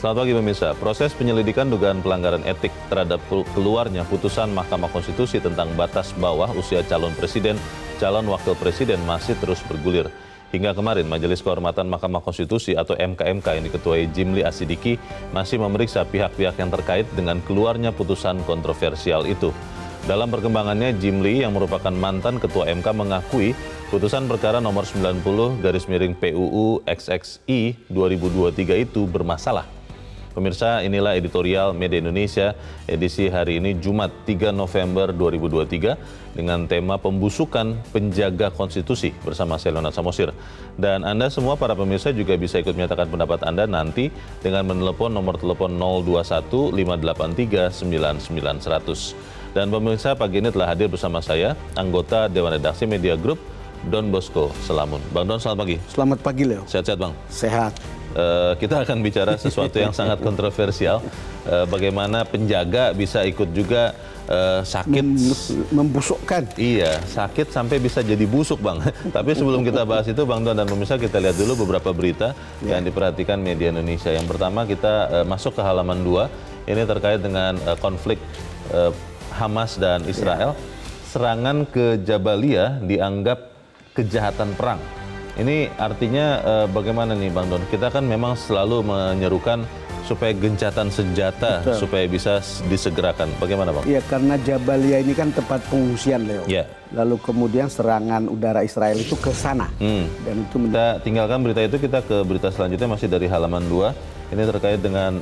Selamat pagi pemirsa. Proses penyelidikan dugaan pelanggaran etik terhadap keluarnya putusan Mahkamah Konstitusi tentang batas bawah usia calon presiden, calon wakil presiden masih terus bergulir. Hingga kemarin, Majelis Kehormatan Mahkamah Konstitusi atau MKMK yang diketuai Jimli Asidiki masih memeriksa pihak-pihak yang terkait dengan keluarnya putusan kontroversial itu. Dalam perkembangannya, Jimli yang merupakan mantan Ketua MK mengakui putusan perkara nomor 90/PUU XXI 2023 itu bermasalah. Pemirsa, inilah editorial Media Indonesia edisi hari ini Jumat 3 November 2023 dengan tema pembusukan penjaga konstitusi bersama saya Leonard Samosir. Dan Anda semua para pemirsa juga bisa ikut menyatakan pendapat Anda nanti dengan menelepon nomor telepon 021 583 99 100. Dan pemirsa, pagi ini telah hadir bersama saya anggota Dewan Redaksi Media Group Don Bosco Selamun. Bang Don, selamat pagi. Selamat pagi, Leo. Sehat-sehat, Bang? Sehat. Kita akan bicara sesuatu yang sangat kontroversial. Bagaimana penjaga bisa ikut juga sakit. Membusukkan. Iya, sakit sampai bisa jadi busuk, Bang. Tapi sebelum kita bahas itu, Bang Don dan pemirsa, kita lihat dulu beberapa berita yang diperhatikan Media Indonesia. Yang pertama, kita masuk ke halaman 2. Ini terkait dengan konflik Hamas dan Israel. Serangan ke Jabalia dianggap kejahatan perang. Ini artinya bagaimana nih Bang Don? Kita kan memang selalu menyerukan supaya gencatan senjata supaya bisa disegerakan. Bagaimana Bang? Iya, karena Jabalia ini kan tempat pengungsian, Leo. Ya. Lalu kemudian serangan udara Israel itu ke sana. Dan itu kita tinggalkan berita itu, kita ke berita selanjutnya masih dari halaman 2. Ini terkait dengan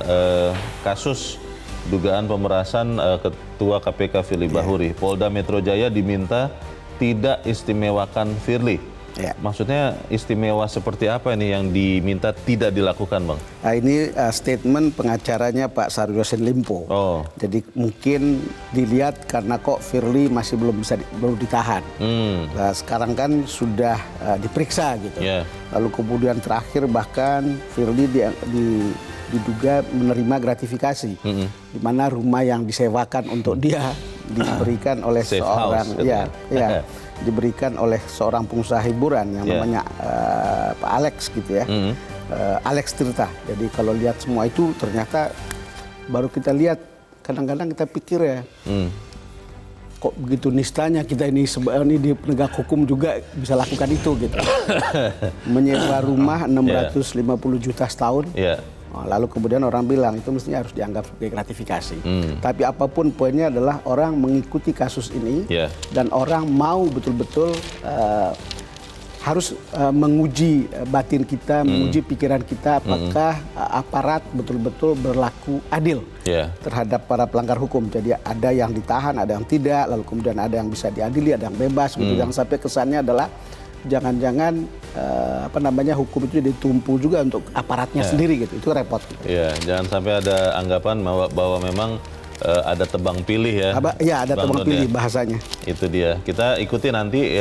kasus dugaan pemerasan Ketua KPK Firly Bahuri. Polda Metro Jaya diminta tidak istimewakan Firly. Ya. Maksudnya istimewa seperti apa ini yang diminta tidak dilakukan, Bang? Nah, ini statement pengacaranya Pak Syahrul Yassin Limpo. Jadi mungkin dilihat karena kok Firly masih belum ditahan. Nah, sekarang kan sudah diperiksa gitu. Lalu kemudian terakhir bahkan Firly diduga menerima gratifikasi, di mana rumah yang disewakan untuk dia diberikan oleh seorang diberikan oleh seorang pengusaha hiburan yang namanya Pak Alex gitu ya, Alex Tirta. Jadi kalau lihat semua itu ternyata baru kita lihat, kadang-kadang kita pikir ya, kok begitu nistanya kita ini di penegak hukum juga bisa lakukan itu gitu. Menyewa rumah 650 juta setahun. Lalu kemudian orang bilang itu mestinya harus dianggap sebagai gratifikasi. Tapi apapun poinnya adalah orang mengikuti kasus ini dan orang mau betul-betul harus menguji batin kita, menguji pikiran kita apakah aparat betul-betul berlaku adil terhadap para pelanggar hukum. Jadi ada yang ditahan, ada yang tidak, lalu kemudian ada yang bisa diadili, ada yang bebas. Gitu. Yang sampai kesannya adalah jangan-jangan hukum itu ditumpu juga untuk aparatnya sendiri gitu. Itu repot. Gitu. Jangan sampai ada anggapan bahwa memang ada tebang pilih ya. Ada tebang pilih bahasanya. Itu dia. Kita ikuti nanti.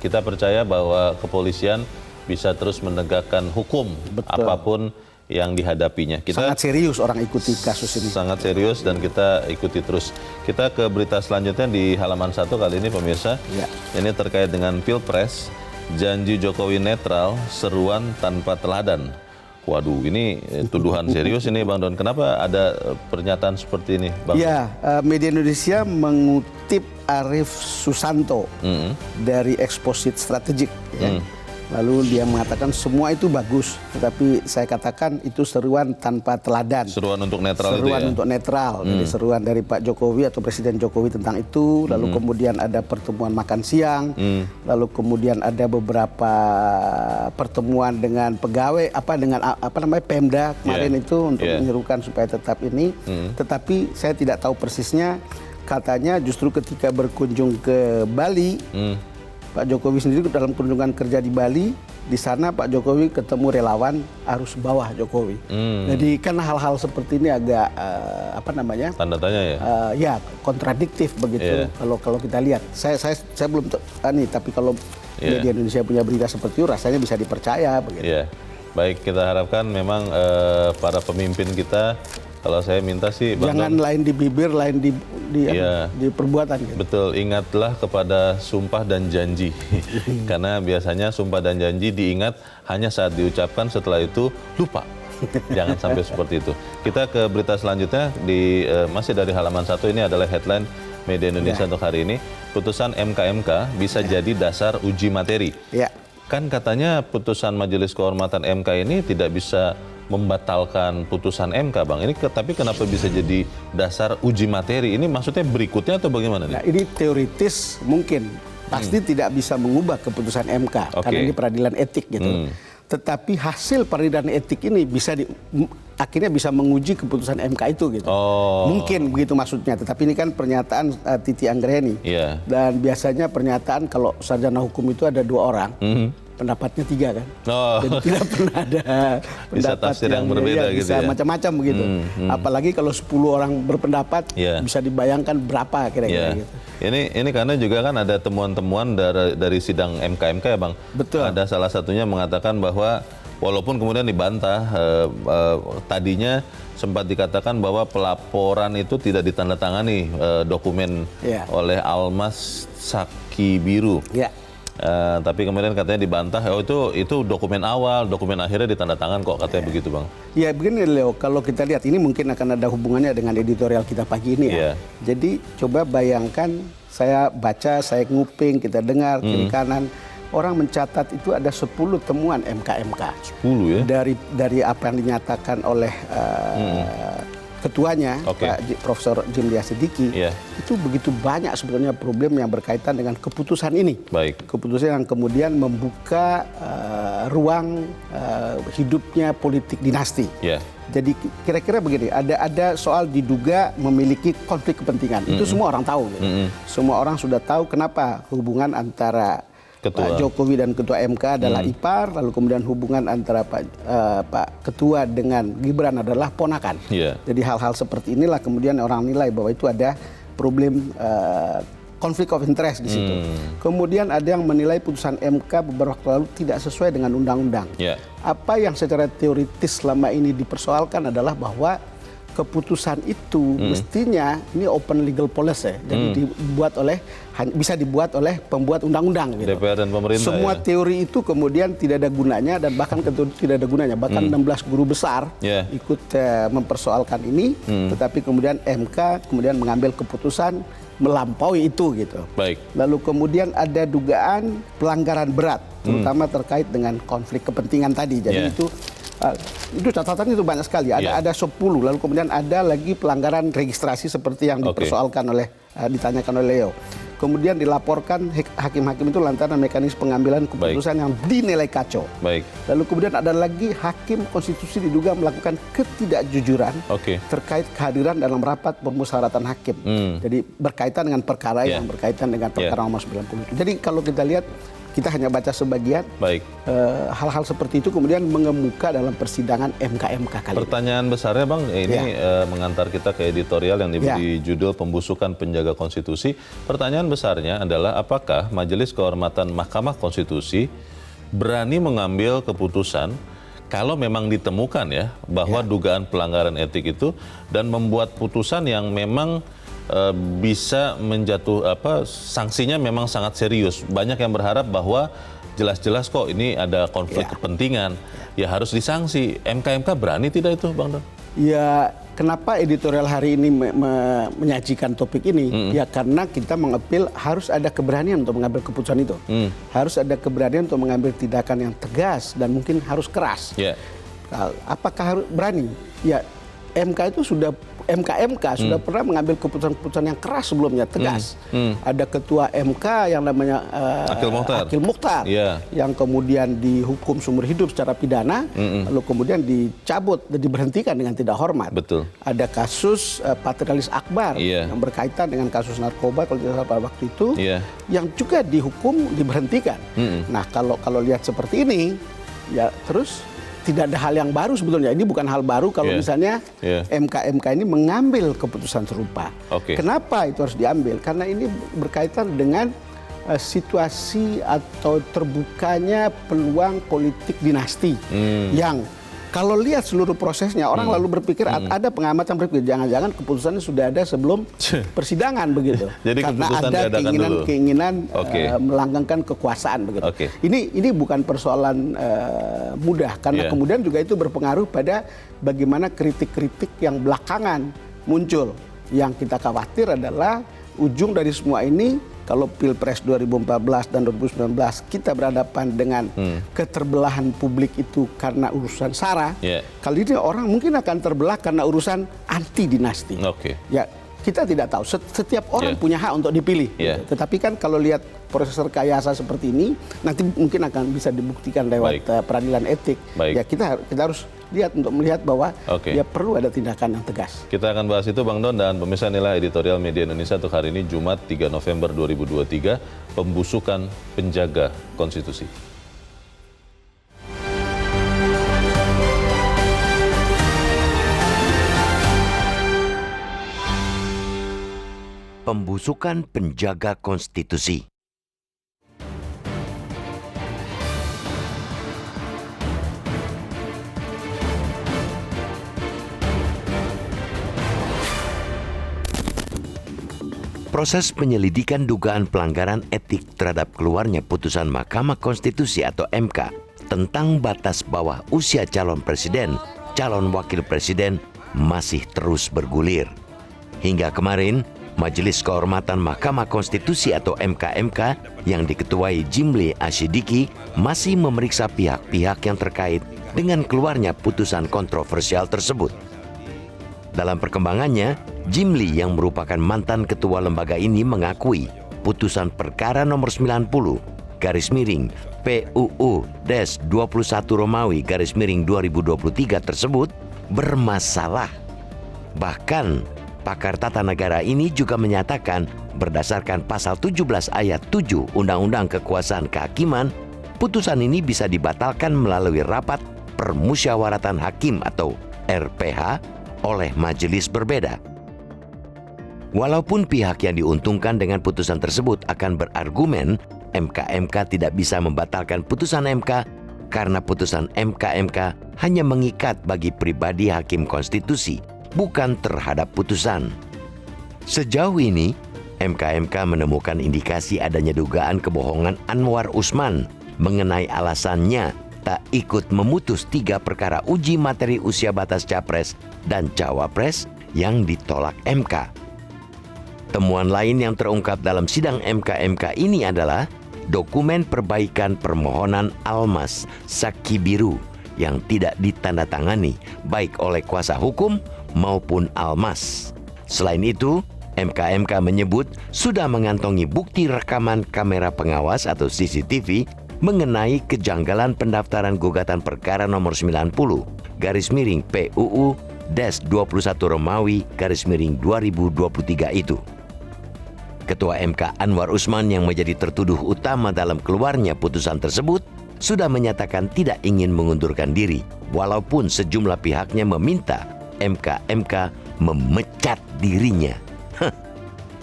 Kita percaya bahwa kepolisian bisa terus menegakkan hukum apapun yang dihadapinya. Kita sangat serius orang ikuti kasus ini. Sangat serius dan kita ikuti terus. Kita ke berita selanjutnya di halaman 1 kali ini pemirsa. Ini terkait dengan Pilpres. Janji Jokowi netral, seruan tanpa teladan. Waduh, ini tuduhan serius ini Bang Don. Kenapa ada pernyataan seperti ini, Bang? Media Indonesia mengutip Arief Susanto dari Exposit Strategik. Lalu dia mengatakan semua itu bagus, tetapi saya katakan itu seruan tanpa teladan. Seruan untuk netral itu ya? Seruan untuk netral. Jadi seruan dari Pak Jokowi atau Presiden Jokowi tentang itu. Lalu kemudian ada pertemuan makan siang. Lalu kemudian ada beberapa pertemuan dengan pegawai, Pemda kemarin itu untuk menyerukan supaya tetap ini. Tetapi saya tidak tahu persisnya. Katanya justru ketika berkunjung ke Bali, Pak Jokowi sendiri dalam kunjungan kerja di Bali, di sana Pak Jokowi ketemu relawan arus bawah Jokowi. Jadi kan hal-hal seperti ini agak tanda tanya ya? Kontradiktif begitu. Kalau kita lihat, saya belum tapi kalau media Indonesia punya berita seperti itu rasanya bisa dipercaya begitu. Baik, kita harapkan memang para pemimpin kita Kalau saya minta sih, Bang Jangan lain di bibir, lain di perbuatan. Gitu. Betul, ingatlah kepada sumpah dan janji. Karena biasanya sumpah dan janji diingat hanya saat diucapkan, setelah itu lupa. Jangan sampai seperti itu. Kita ke berita selanjutnya, masih dari halaman 1, ini adalah headline Media Indonesia untuk hari ini. Putusan MK bisa jadi dasar uji materi. Kan katanya putusan Majelis Kehormatan MK ini tidak bisa membatalkan putusan MK, Bang. Ini tapi kenapa bisa jadi dasar uji materi? Ini maksudnya berikutnya atau bagaimana? Nah, ini teoritis mungkin pasti tidak bisa mengubah keputusan MK karena ini peradilan etik gitu. Tetapi hasil peradilan etik ini akhirnya bisa menguji keputusan MK itu gitu. Mungkin begitu maksudnya. Tetapi ini kan pernyataan Titi Anggreni. Dan biasanya pernyataan kalau sarjana hukum itu ada 2 orang. Pendapatnya 3 kan, jadi tidak pernah ada bisa tafsir yang berbeda gitu bisa ya. Macam-macam begitu. Apalagi kalau 10 orang berpendapat, bisa dibayangkan berapa kira-kira gitu. Ini karena juga kan ada temuan-temuan dari sidang MK ya, Bang. Betul. Ada salah satunya mengatakan bahwa walaupun kemudian dibantah, tadinya sempat dikatakan bahwa pelaporan itu tidak ditandatangani dokumen oleh Almas Saki Biru. Tapi kemudian katanya dibantah, itu dokumen awal, dokumen akhirnya ditandatangan kok, katanya begitu, Bang. Ya begini Leo, kalau kita lihat ini mungkin akan ada hubungannya dengan editorial kita pagi ini ya. Jadi coba bayangkan, saya baca, saya nguping, kita dengar kiri kanan, orang mencatat itu ada 10 temuan MK. 10 ya? Dari apa yang dinyatakan oleh ketuanya, Pak Profesor Jimli Asidiki, itu begitu banyak sebetulnya problem yang berkaitan dengan keputusan ini. Keputusan yang kemudian membuka ruang hidupnya politik dinasti. Jadi kira-kira begini, ada soal diduga memiliki konflik kepentingan. Itu semua orang tahu. Gitu. Semua orang sudah tahu kenapa hubungan antara Pak Jokowi dan Ketua MK adalah ipar, lalu kemudian hubungan antara Pak Ketua dengan Gibran adalah ponakan. Jadi hal-hal seperti inilah kemudian orang nilai bahwa itu ada problem konflik of interest di situ. Kemudian ada yang menilai putusan MK beberapa waktu lalu tidak sesuai dengan undang-undang. Apa yang secara teoritis selama ini dipersoalkan adalah bahwa keputusan itu mestinya ini open legal policy, jadi bisa dibuat oleh pembuat undang-undang gitu. DPR dan pemerintah. Semua teori itu kemudian tidak ada gunanya, dan bahkan tidak ada gunanya. Bahkan 16 guru besar ikut mempersoalkan ini, tetapi kemudian MK kemudian mengambil keputusan melampaui itu gitu. Lalu kemudian ada dugaan pelanggaran berat, terutama terkait dengan konflik kepentingan tadi. Jadi itu catatan itu banyak sekali. Ada 10, lalu kemudian ada lagi pelanggaran registrasi seperti yang dipersoalkan ditanyakan oleh Leo. Kemudian dilaporkan hakim-hakim itu lantaran mekanisme pengambilan keputusan yang dinilai kacau. Lalu kemudian ada lagi hakim konstitusi diduga melakukan ketidakjujuran terkait kehadiran dalam rapat permusyawaratan hakim. Jadi berkaitan dengan perkara yang berkaitan dengan perkara nomor 90 itu. Jadi kalau kita lihat, kita hanya baca sebagian. Hal-hal seperti itu kemudian mengemuka dalam persidangan MK kali ini. Pertanyaan besarnya, Bang, ini mengantar kita ke editorial yang diberi judul Pembusukan Penjaga Konstitusi. Pertanyaan besarnya adalah apakah Majelis Kehormatan Mahkamah Konstitusi berani mengambil keputusan kalau memang ditemukan bahwa dugaan pelanggaran etik itu, dan membuat putusan yang memang bisa sanksinya memang sangat serius. Banyak yang berharap bahwa jelas-jelas kok ini ada konflik kepentingan, ya harus disanksi. MK berani tidak itu, Bang Don? Ya, kenapa editorial hari ini menyajikan topik ini? Ya karena kita mengepil harus ada keberanian untuk mengambil keputusan itu. Harus ada keberanian untuk mengambil tindakan yang tegas dan mungkin harus keras. Apakah harus berani? Ya, MK itu sudah sudah pernah mengambil keputusan-keputusan yang keras sebelumnya, tegas. Ada ketua MK yang namanya Akil Mukhtar, yang kemudian dihukum seumur hidup secara pidana, lalu kemudian dicabut dan diberhentikan dengan tidak hormat. Ada kasus Patrialis Akbar yang berkaitan dengan kasus narkoba kalau tidak salah pada waktu itu, yang juga dihukum, diberhentikan. Nah kalau lihat seperti ini, ya terus tidak ada hal yang baru sebetulnya. Ini bukan hal baru kalau misalnya MK ini mengambil keputusan serupa. Kenapa itu harus diambil? Karena ini berkaitan dengan situasi atau terbukanya peluang politik dinasti yang Kalau lihat seluruh prosesnya, orang lalu berpikir, ada pengamat yang berpikir, jangan-jangan keputusannya sudah ada sebelum persidangan begitu. Jadi karena keputusan ada keinginan melanggengkan kekuasaan begitu. Ini bukan persoalan mudah, karena kemudian juga itu berpengaruh pada bagaimana kritik-kritik yang belakangan muncul. Yang kita khawatir adalah ujung dari semua ini, kalau Pilpres 2014 dan 2019 kita berhadapan dengan keterbelahan publik itu karena urusan SARA, kali ini orang mungkin akan terbelah karena urusan anti dinasti. Ya, kita tidak tahu. Setiap orang punya hak untuk dipilih. Tetapi kan kalau lihat proses rekayasa seperti ini, nanti mungkin akan bisa dibuktikan lewat peradilan etik. Ya kita harus lihat untuk melihat bahwa ya perlu ada tindakan yang tegas. Kita akan bahas itu Bang Don, dan pemirsa, inilah editorial Media Indonesia untuk hari ini Jumat 3 November 2023, pembusukan penjaga konstitusi. Pembusukan penjaga konstitusi. Proses penyelidikan dugaan pelanggaran etik terhadap keluarnya putusan Mahkamah Konstitusi atau MK tentang batas bawah usia calon presiden, calon wakil presiden masih terus bergulir. Hingga kemarin, Majelis Kehormatan Mahkamah Konstitusi atau MK-MK yang diketuai Jimli Asyidiki masih memeriksa pihak-pihak yang terkait dengan keluarnya putusan kontroversial tersebut. Dalam perkembangannya, Jimli yang merupakan mantan ketua lembaga ini mengakui putusan perkara nomor 90 PUU-21 Romawi _2023 tersebut bermasalah. Bahkan, pakar tata negara ini juga menyatakan berdasarkan pasal 17 ayat 7 Undang-Undang Kekuasaan Kehakiman, putusan ini bisa dibatalkan melalui rapat permusyawaratan hakim atau RPH oleh majelis berbeda. Walaupun pihak yang diuntungkan dengan putusan tersebut akan berargumen MK-MK tidak bisa membatalkan putusan MK karena putusan MK-MK hanya mengikat bagi pribadi hakim konstitusi, bukan terhadap putusan. Sejauh ini, MK-MK menemukan indikasi adanya dugaan kebohongan Anwar Usman mengenai alasannya tak ikut memutus 3 perkara uji materi usia batas capres dan cawapres yang ditolak MK. Temuan lain yang terungkap dalam sidang MK-MK ini adalah dokumen perbaikan permohonan Almas Saki Biru yang tidak ditandatangani baik oleh kuasa hukum maupun Almas. Selain itu, MK-MK menyebut sudah mengantongi bukti rekaman kamera pengawas atau CCTV mengenai kejanggalan pendaftaran gugatan perkara nomor 90 PUU-21 Romawi _2023 itu. Ketua MK Anwar Usman yang menjadi tertuduh utama dalam keluarnya putusan tersebut sudah menyatakan tidak ingin mengundurkan diri, walaupun sejumlah pihaknya meminta MK-MK memecat dirinya.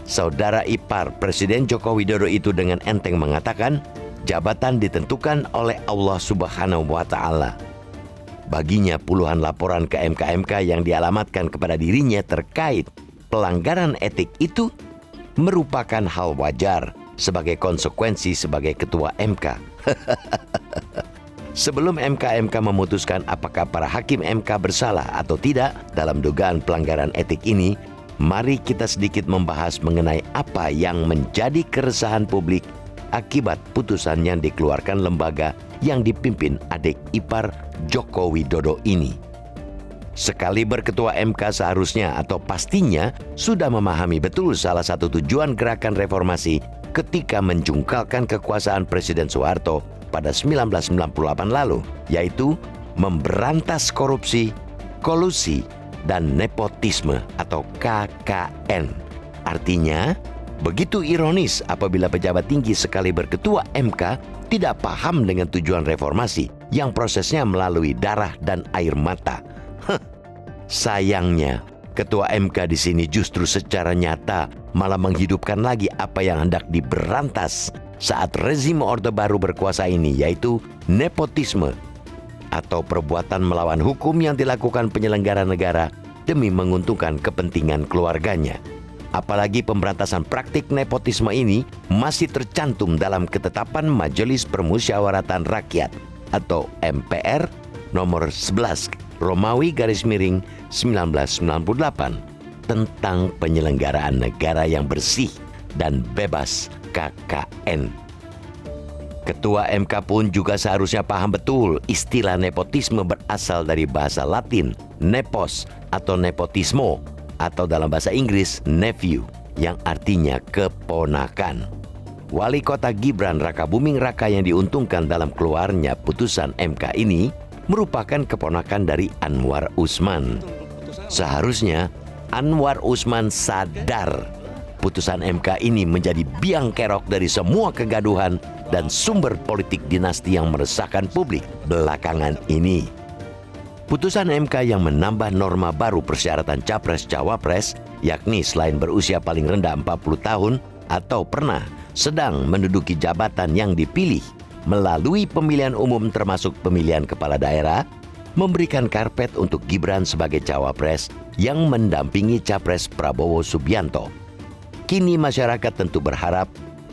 Saudara ipar Presiden Joko Widodo itu dengan enteng mengatakan, jabatan ditentukan oleh Allah Subhanahu wa Ta'ala. Baginya puluhan laporan ke MK-MK yang dialamatkan kepada dirinya terkait pelanggaran etik itu merupakan hal wajar sebagai konsekuensi sebagai ketua MK. Sebelum MK-MK memutuskan apakah para hakim MK bersalah atau tidak dalam dugaan pelanggaran etik ini, mari kita sedikit membahas mengenai apa yang menjadi keresahan publik akibat putusan yang dikeluarkan lembaga yang dipimpin adik ipar Joko Widodo ini. Sekaliber ketua MK seharusnya atau pastinya sudah memahami betul salah satu tujuan gerakan reformasi ketika menjungkalkan kekuasaan Presiden Soeharto pada 1998 lalu, yaitu memberantas korupsi, kolusi, dan nepotisme atau KKN. Artinya, begitu ironis apabila pejabat tinggi sekaliber ketua MK tidak paham dengan tujuan reformasi yang prosesnya melalui darah dan air mata. Sayangnya, ketua MK di sini justru secara nyata malah menghidupkan lagi apa yang hendak diberantas saat rezim Orde Baru berkuasa ini, yaitu nepotisme. atau perbuatan melawan hukum yang dilakukan penyelenggara negara demi menguntungkan kepentingan keluarganya. Apalagi pemberantasan praktik nepotisme ini masih tercantum dalam ketetapan Majelis Permusyawaratan Rakyat atau MPR nomor 11 Romawi _1998 tentang penyelenggaraan negara yang bersih dan bebas KKN. Ketua MK pun juga seharusnya paham betul istilah nepotisme berasal dari bahasa Latin nepos atau nepotismo atau dalam bahasa Inggris nephew yang artinya keponakan. Wali Kota Gibran Rakabuming Raka yang diuntungkan dalam keluarnya putusan MK ini merupakan keponakan dari Anwar Usman. Seharusnya Anwar Usman sadar putusan MK ini menjadi biang kerok dari semua kegaduhan dan sumber politik dinasti yang meresahkan publik belakangan ini. Putusan MK yang menambah norma baru persyaratan Capres-Cawapres, yakni selain berusia paling rendah 40 tahun atau pernah sedang menduduki jabatan yang dipilih melalui pemilihan umum termasuk pemilihan kepala daerah, memberikan karpet untuk Gibran sebagai cawapres yang mendampingi Capres Prabowo Subianto. Kini masyarakat tentu berharap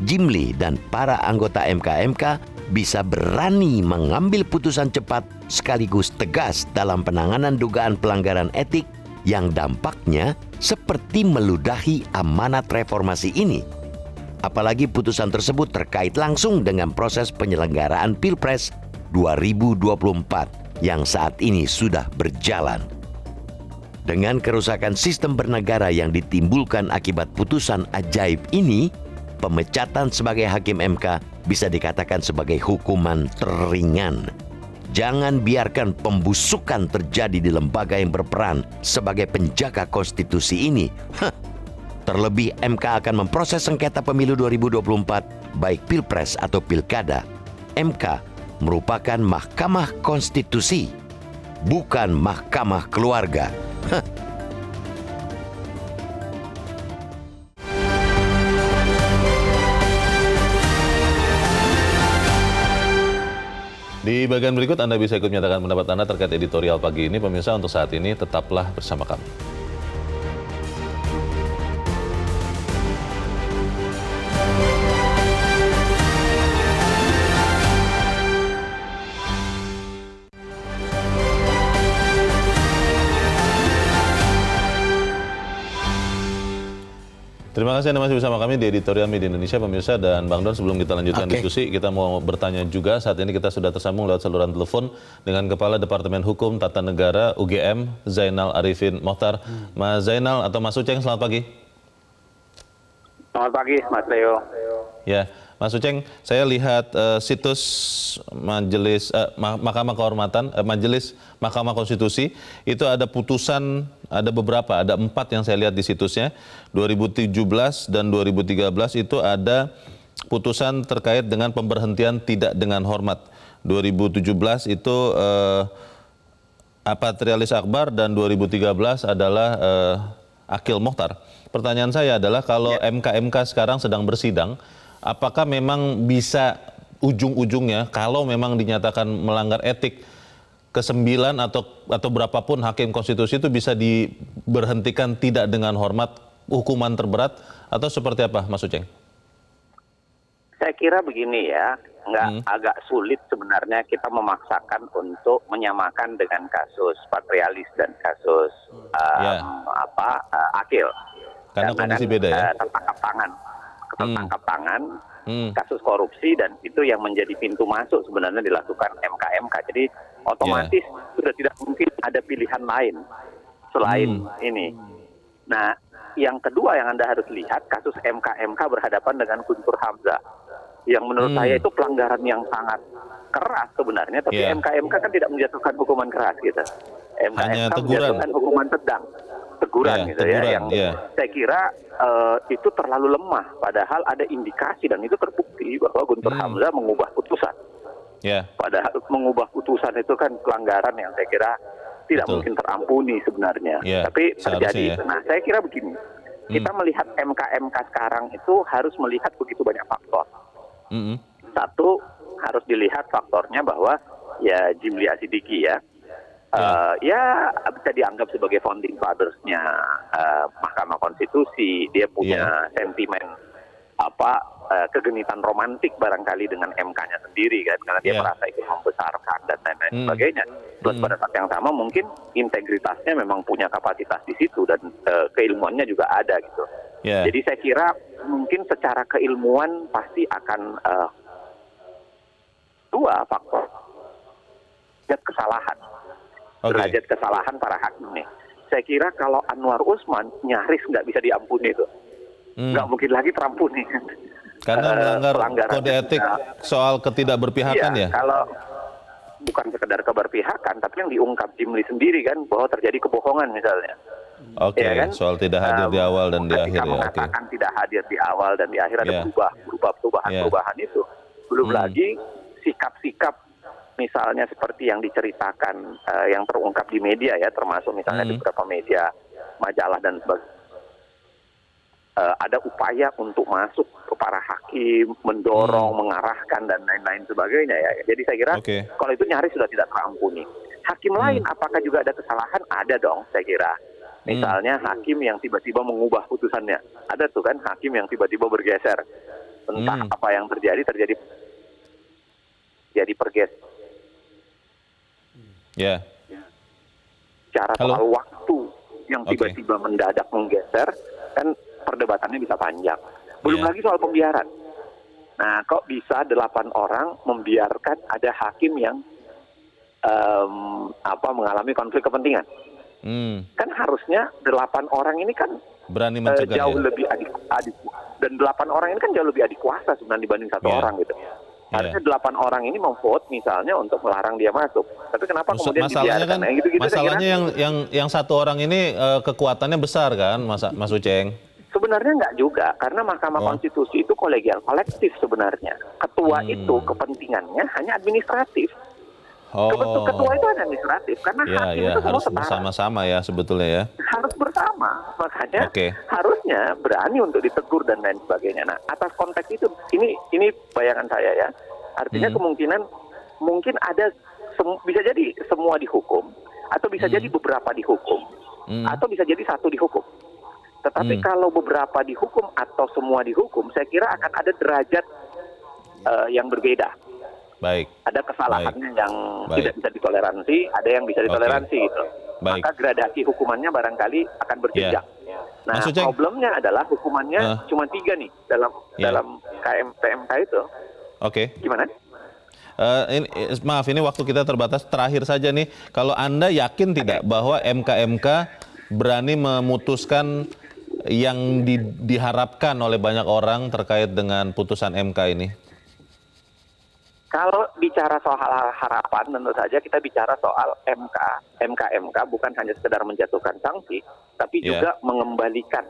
Jimli dan para anggota MK-MK bisa berani mengambil putusan cepat sekaligus tegas dalam penanganan dugaan pelanggaran etik yang dampaknya seperti meludahi amanat reformasi ini. Apalagi putusan tersebut terkait langsung dengan proses penyelenggaraan Pilpres 2024 yang saat ini sudah berjalan. Dengan kerusakan sistem bernegara yang ditimbulkan akibat putusan ajaib ini, pemecatan sebagai hakim MK bisa dikatakan sebagai hukuman teringan. Jangan biarkan pembusukan terjadi di lembaga yang berperan sebagai penjaga konstitusi ini. Terlebih MK akan memproses sengketa pemilu 2024, baik Pilpres atau Pilkada. MK merupakan Mahkamah Konstitusi, bukan Mahkamah Keluarga. Di bagian berikut Anda bisa ikut menyatakan pendapat Anda terkait editorial pagi ini. Pemirsa, untuk saat ini tetaplah bersama kami. Terima kasih Anda masih bersama kami di Editorial Media Indonesia, pemirsa. Dan Bang Don, sebelum kita lanjutkan diskusi, kita mau bertanya juga. Saat ini kita sudah tersambung lewat saluran telepon dengan Kepala Departemen Hukum Tata Negara UGM, Zainal Arifin Mohtar. Mas Zainal atau Mas Uceng, selamat pagi. Selamat pagi, Mas Leo. Ya, Mas Uceng, saya lihat situs Majelis Mahkamah Kehormatan, Majelis Mahkamah Konstitusi, itu ada putusan, ada beberapa, ada 4 yang saya lihat di situsnya. 2017 dan 2013 itu ada putusan terkait dengan pemberhentian tidak dengan hormat. 2017 itu Patrialis Akbar dan 2013 adalah Akil Mohtar. Pertanyaan saya adalah kalau MK-MK sekarang sedang bersidang, apakah memang bisa ujung-ujungnya kalau memang dinyatakan melanggar etik ke-9 atau berapapun hakim konstitusi itu bisa diberhentikan tidak dengan hormat, hukuman terberat, atau seperti apa, Mas Uceng? Saya kira begini ya, agak sulit sebenarnya kita memaksakan untuk menyamakan dengan kasus Patrialis dan kasus Akil. Karena kondisi beda ya. Tertangkap tangan, kasus korupsi, dan itu yang menjadi pintu masuk sebenarnya dilakukan MK-MK. Jadi otomatis sudah tidak mungkin ada pilihan lain selain ini. Nah, yang kedua yang Anda harus lihat, kasus MK-MK berhadapan dengan Guntur Hamzah, yang menurut saya itu pelanggaran yang sangat keras sebenarnya, tapi MK-MK kan tidak menjatuhkan hukuman keras gitu. MK-MK menjatuhkan hukuman teguran gitu ya, yang saya kira itu terlalu lemah, padahal ada indikasi dan itu terbukti bahwa Guntur Hamzah mengubah putusan. Padahal mengubah putusan itu kan pelanggaran yang saya kira tidak mungkin terampuni sebenarnya, tapi terjadi. Nah, saya kira begini, kita melihat MK-MK sekarang itu harus melihat begitu banyak faktor. Satu, harus dilihat faktornya bahwa ya Jimli Asidiki ya. Ya bisa dianggap sebagai founding fathers-nya Mahkamah Konstitusi. Dia punya sentimen kegenitan romantik barangkali dengan MK-nya sendiri kan, karena dia merasa itu membesarkan dan lain-lain sebagainya. Terus pada saat yang sama mungkin integritasnya memang punya kapasitas di situ dan keilmuannya juga ada gitu. Jadi saya kira mungkin secara keilmuan pasti akan dua faktor kesalahan. Derajat kesalahan para hakim nih. Saya kira kalau Anwar Usman nyaris nggak bisa diampuni itu. Nggak mungkin lagi terampuni. Karena melanggar kode etik soal ketidakberpihakan ya? Kalau bukan sekedar keberpihakan, tapi yang diungkap Jimli sendiri kan, bahwa terjadi kebohongan misalnya. Ya kan? Soal tidak hadir di awal dan di akhir ya. Mengatakan tidak hadir di awal dan di akhir ada perubahan itu. Belum lagi sikap-sikap misalnya seperti yang diceritakan, yang terungkap di media ya, termasuk misalnya di beberapa media, majalah dan sebagainya. Ada upaya untuk masuk ke para hakim, mendorong, mengarahkan dan lain-lain sebagainya ya. Jadi saya kira kalau itu nyaris sudah tidak terampuni. Hakim lain apakah juga ada kesalahan? Ada dong saya kira. Misalnya hakim yang tiba-tiba mengubah putusannya. Ada tuh kan hakim yang tiba-tiba bergeser. Entah apa yang terjadi pergeser. Cara soal waktu yang tiba-tiba mendadak menggeser, kan perdebatannya bisa panjang. Belum lagi soal pembiaran. Nah, kok bisa 8 orang membiarkan ada hakim yang mengalami konflik kepentingan? Kan harusnya 8 orang ini kan berani mencegah jauh lebih adik dan 8 orang ini kan jauh lebih adik kuasa sebenarnya dibanding 1 orang gitu. Harusnya 8 orang ini memvote misalnya untuk melarang dia masuk. Tapi kenapa kemudian masalahnya dibiarkan? kan, masalahnya yang 1 orang ini kekuatannya besar kan, Mas Uceng? Sebenarnya enggak juga, karena Mahkamah Konstitusi itu kolegial kolektif sebenarnya. Ketua itu kepentingannya hanya administratif. Ketua itu hanya administratif, karena hakim itu harus semua bersama-sama ya sebetulnya ya. Harus bersama, makanya harusnya berani untuk ditegur dan lain sebagainya. Nah, atas konteks itu, ini bayangan saya ya. Artinya kemungkinan mungkin ada bisa jadi semua dihukum, atau bisa jadi beberapa dihukum, atau bisa jadi 1 dihukum. Tetapi kalau beberapa dihukum atau semua dihukum, saya kira akan ada derajat yang berbeda. Baik. Ada kesalahannya yang tidak bisa ditoleransi, ada yang bisa ditoleransi gitu. Maka gradasi hukumannya barangkali akan berjenjang. Nah, problemnya adalah hukumannya cuma 3 nih dalam PMK itu. Gimana? Maaf, ini waktu kita terbatas. Terakhir saja nih, kalau Anda yakin tidak bahwa MK berani memutuskan yang diharapkan oleh banyak orang terkait dengan putusan MK ini? Kalau bicara soal harapan, tentu saja kita bicara soal MK bukan hanya sekedar menjatuhkan sanksi, tapi juga mengembalikan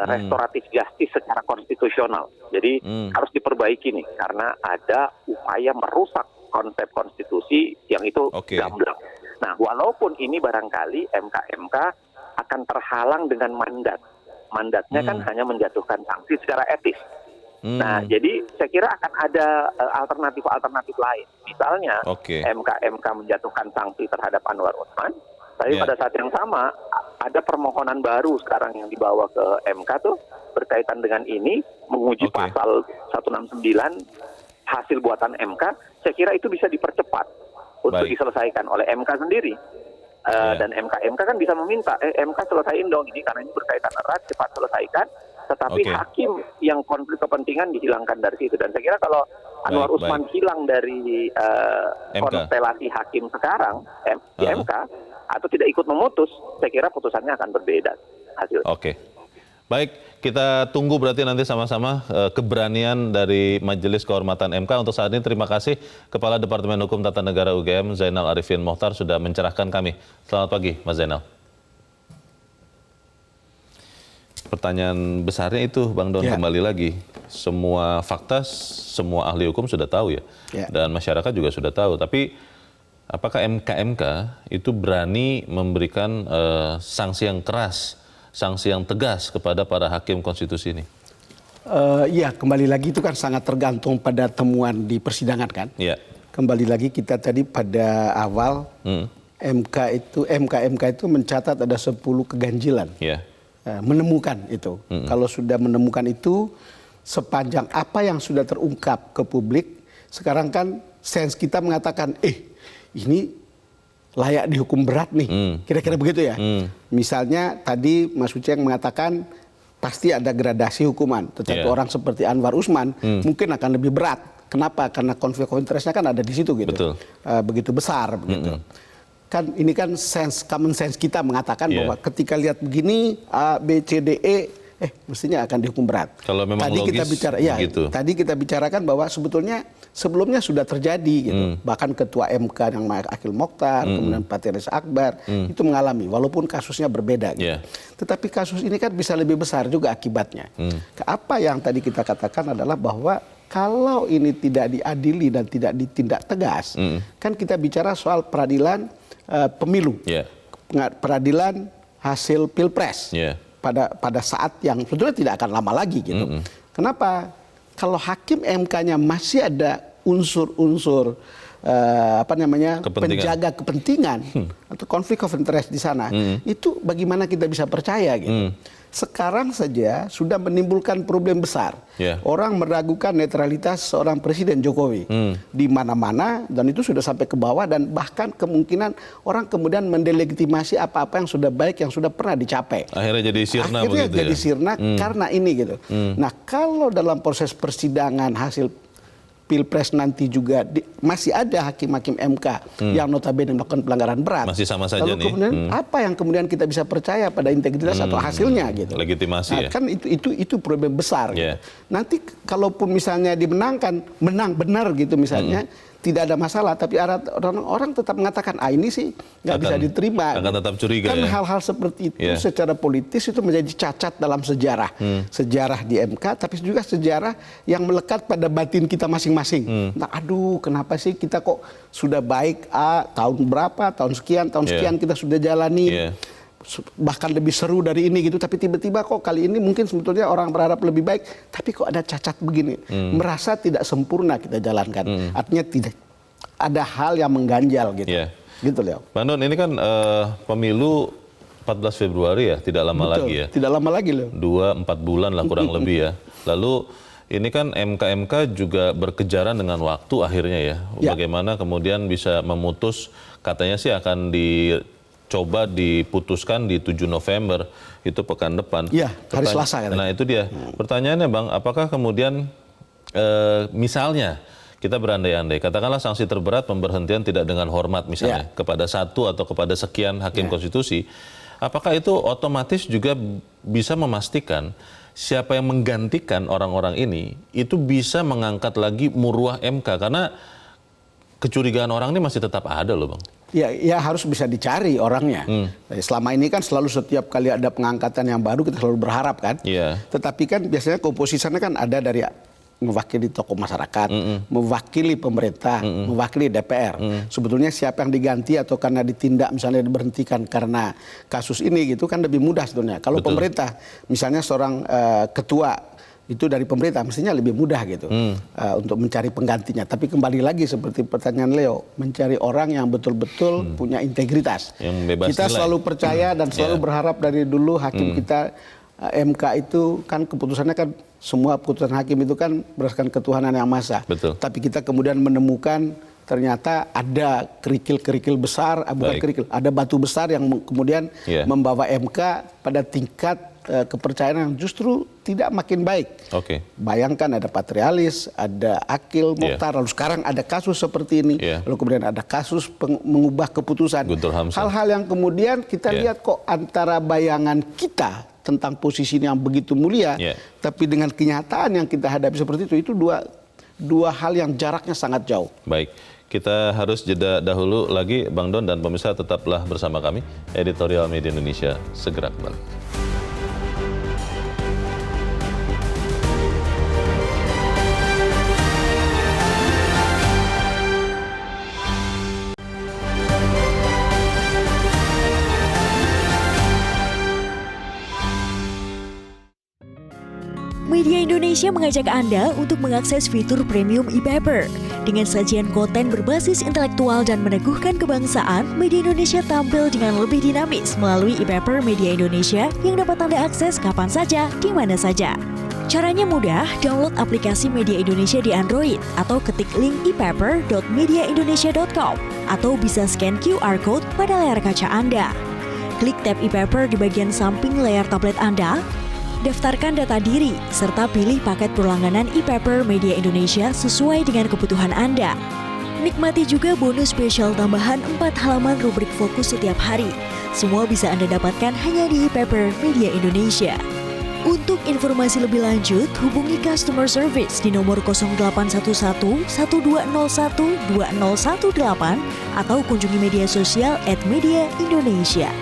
restoratif justice secara konstitusional. Jadi harus diperbaiki nih, karena ada upaya merusak konsep konstitusi yang itu gamblang. Nah, walaupun ini barangkali MK akan terhalang dengan mandatnya kan hanya menjatuhkan sanksi secara etis. Nah, jadi saya kira akan ada alternatif lain. Misalnya MK menjatuhkan sanksi terhadap Anwar Usman, tapi pada saat yang sama ada permohonan baru sekarang yang dibawa ke MK tuh berkaitan dengan ini, menguji pasal 169 hasil buatan MK. Saya kira itu bisa dipercepat untuk diselesaikan oleh MK sendiri. Dan MK kan bisa meminta, MK selesaiin dong ini karena ini berkaitan erat, cepat selesaikan. Tetapi hakim yang konflik kepentingan dihilangkan dari situ. Dan saya kira kalau Anwar Usman hilang dari konstelasi hakim sekarang di MK atau tidak ikut memutus, saya kira putusannya akan berbeda hasilnya. Baik, kita tunggu berarti nanti sama-sama keberanian dari Majelis Kehormatan MK. Untuk saat ini terima kasih Kepala Departemen Hukum Tata Negara UGM Zainal Arifin Mohtar sudah mencerahkan kami. Selamat pagi Mas Zainal. Pertanyaan besarnya itu Bang Don, kembali lagi. Semua fakta, semua ahli hukum sudah tahu ya. Dan masyarakat juga sudah tahu. Tapi apakah MK itu berani memberikan sanksi yang keras, sanksi yang tegas kepada para hakim konstitusi ini? Ya, kembali lagi itu kan sangat tergantung pada temuan di persidangan kan. kembali lagi kita tadi pada awal MK itu mencatat ada 10 keganjilan. Menemukan itu. Kalau sudah menemukan itu, sepanjang apa yang sudah terungkap ke publik, sekarang kan sense kita mengatakan, ini layak dihukum berat nih. Kira-kira begitu ya. Misalnya tadi Mas Uceng mengatakan pasti ada gradasi hukuman. Tetapi orang seperti Anwar Usman mungkin akan lebih berat. Kenapa? Karena konflik of interest-nya kan ada di situ gitu. Begitu besar begitu. Kan ini kan common sense kita mengatakan bahwa ketika lihat begini A, B, C, D, E, mestinya akan dihukum berat. Kalau memang tadi logis, kita bicara, tadi kita bicarakan bahwa sebetulnya sebelumnya sudah terjadi gitu. Bahkan Ketua MK yang Akil Mokhtar, kemudian Patrialis Akbar itu mengalami, walaupun kasusnya berbeda. Gitu. Tetapi kasus ini kan bisa lebih besar juga akibatnya. Apa yang tadi kita katakan adalah bahwa kalau ini tidak diadili dan tidak ditindak tegas, kan kita bicara soal peradilan pemilu, peradilan hasil pilpres. Pada saat yang sebetulnya tidak akan lama lagi gitu. Kenapa? Kalau hakim MK-nya masih ada unsur-unsur penjaga kepentingan atau konflik of interest di sana, itu bagaimana kita bisa percaya gitu. Sekarang saja sudah menimbulkan problem besar. Orang meragukan netralitas seorang Presiden Jokowi di mana-mana, dan itu sudah sampai ke bawah, dan bahkan kemungkinan orang kemudian mendelegitimasi apa-apa yang sudah baik, yang sudah pernah dicapai. Akhirnya jadi sirna Akhirnya begitu jadi ya? sirna karena ini gitu. Nah, kalau dalam proses persidangan hasil Pilpres nanti juga masih ada hakim-hakim MK yang notabene melakukan pelanggaran berat. Masih sama saja lalu nih. Kemudian apa yang kemudian kita bisa percaya pada integritas atau hasilnya gitu. Legitimasi ya. Kan itu problem besar. Gitu. Nanti kalaupun misalnya menang benar gitu misalnya, tidak ada masalah, tapi orang tetap mengatakan ini sih nggak bisa diterima. Akan tetap curiga kan ya. Hal-hal seperti itu secara politis itu menjadi cacat dalam sejarah. Sejarah di MK, tapi juga sejarah yang melekat pada batin kita masing-masing. Nah, aduh, kenapa sih kita kok sudah baik tahun berapa, tahun sekian kita sudah jalani. Bahkan lebih seru dari ini gitu, tapi tiba-tiba kok kali ini mungkin sebetulnya orang berharap lebih baik, tapi kok ada cacat begini, merasa tidak sempurna kita jalankan, artinya tidak ada hal yang mengganjal gitu, gitu Leo. Bang Don, ini kan pemilu 14 Februari ya, tidak lama lagi ya. Tidak lama lagi Leo. 2-4 bulan lah kurang lebih ya. Lalu ini kan MK juga berkejaran dengan waktu akhirnya ya. Bagaimana kemudian bisa memutus, katanya sih akan coba diputuskan di 7 November, itu pekan depan. Iya, hari Selasa kan. Nah itu dia. Pertanyaannya Bang, apakah kemudian misalnya kita berandai-andai, katakanlah sanksi terberat pemberhentian tidak dengan hormat misalnya kepada satu atau kepada sekian hakim konstitusi, apakah itu otomatis juga bisa memastikan siapa yang menggantikan orang-orang ini itu bisa mengangkat lagi muruah MK, karena kecurigaan orang ini masih tetap ada loh Bang. Ya harus bisa dicari orangnya. Selama ini kan selalu setiap kali ada pengangkatan yang baru kita selalu berharap kan. Tetapi kan biasanya komposisinya kan ada dari mewakili tokoh masyarakat, mewakili pemerintah, mewakili DPR. Sebetulnya siapa yang diganti atau karena ditindak misalnya diberhentikan karena kasus ini gitu kan lebih mudah sebetulnya. Kalau pemerintah misalnya seorang ketua itu dari pemerintah mestinya lebih mudah gitu untuk mencari penggantinya. Tapi kembali lagi seperti pertanyaan Leo, mencari orang yang betul-betul punya integritas. Yang bebas kita nilai. Selalu percaya dan selalu berharap dari dulu hakim kita MK itu kan keputusannya kan semua keputusan hakim itu kan berdasarkan ketuhanan yang maha. Tapi kita kemudian menemukan ternyata ada kerikil-kerikil besar, bukan kerikil, ada batu besar yang kemudian membawa MK pada tingkat kepercayaan yang justru tidak makin baik. Bayangkan ada Patrialis, ada Akil Mokhtar, lalu sekarang ada kasus seperti ini, lalu kemudian ada kasus mengubah keputusan. Hal-hal yang kemudian kita lihat kok antara bayangan kita tentang posisi yang begitu mulia, tapi dengan kenyataan yang kita hadapi seperti itu dua hal yang jaraknya sangat jauh. Baik. Kita harus jeda dahulu lagi, Bang Don dan pemirsa tetaplah bersama kami. Editorial Media Indonesia segera kembali. Media Indonesia mengajak Anda untuk mengakses fitur premium e-paper. Dengan sajian konten berbasis intelektual dan meneguhkan kebangsaan, Media Indonesia tampil dengan lebih dinamis melalui e-paper Media Indonesia yang dapat Anda akses kapan saja, di mana saja. Caranya mudah, download aplikasi Media Indonesia di Android atau ketik link e-paper.mediaindonesia.com atau bisa scan QR code pada layar kaca Anda. Klik tab e-paper di bagian samping layar tablet Anda, daftarkan data diri, serta pilih paket berlangganan e-paper Media Indonesia sesuai dengan kebutuhan Anda. Nikmati juga bonus spesial tambahan 4 halaman rubrik fokus setiap hari. Semua bisa Anda dapatkan hanya di e-paper Media Indonesia. Untuk informasi lebih lanjut, hubungi customer service di nomor 0811 1201 2018 atau kunjungi media sosial @Media Indonesia.